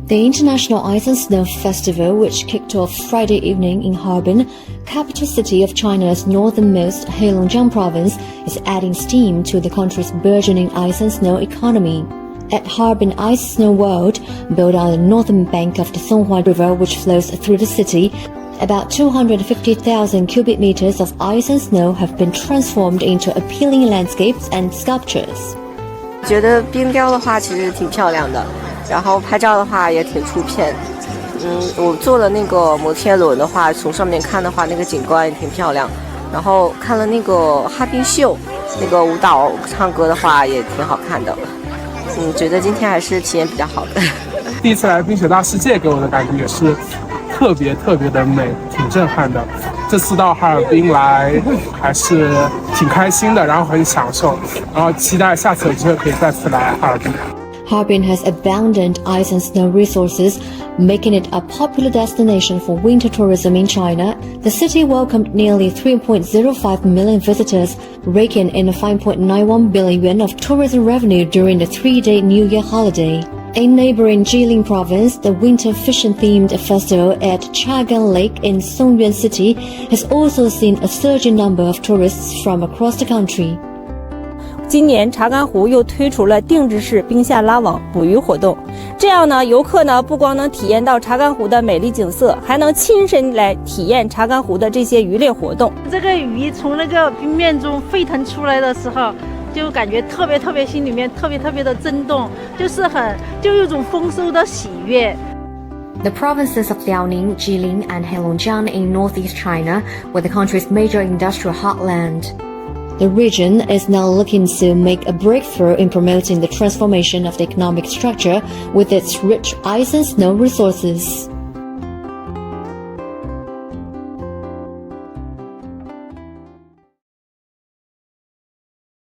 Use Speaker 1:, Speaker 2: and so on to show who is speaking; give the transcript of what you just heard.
Speaker 1: The International Ice and Snow Festival, which kicked off Friday evening in Harbin, capital city of China's northernmost Heilongjiang province, is adding steam to the country's burgeoning ice and snow economy. At Harbin Ice Snow World, built on the northern bank of the Songhua River which flows through the city, about 250,000 cubic meters of ice and snow have been transformed into appealing landscapes and sculptures.
Speaker 2: 觉得冰雕的话其实挺漂亮的，然后拍照的话也挺出片。我坐的那个摩天轮的话，从上面看的话，那个景观也挺漂亮。然后看了那个哈冰秀，那个舞蹈唱歌的话也挺好看的。觉得今天还是体验比较好的。
Speaker 3: 第一次来冰雪大世界，给我的感觉也是特别的美，挺震撼的。这次到哈尔滨来还是挺开心的，然后很享受，然后期待下次有机会可以再次来哈尔滨。
Speaker 1: Harbin has abundant ice and snow resources, making it a popular destination for winter tourism in China. The city welcomed nearly 3.05 million visitors, raking in 5.91 billion yuan of tourism revenue during the 3-day New Year holiday. In neighboring Jilin province, the winter fishing-themed festival at Chagan Lake in Songyuan City has also seen a surging number of tourists from across the country.
Speaker 4: 今年查干湖又推出了定制式冰下拉网捕鱼活动，这样呢，游客呢不光能体验到查干湖的美丽景色，还能亲身来体验查干湖的这些渔猎活动。
Speaker 5: 这个鱼从那个冰面中沸腾出来的时候，就感觉特别心里面特别的震动，就有种丰收的喜悦。
Speaker 1: The provinces of Liaoning, Jilin, and Heilongjiang in northeast China were the country's major industrial heartland. The region is now looking to make a breakthrough in promoting the transformation of the economic structure with its rich ice and snow resources.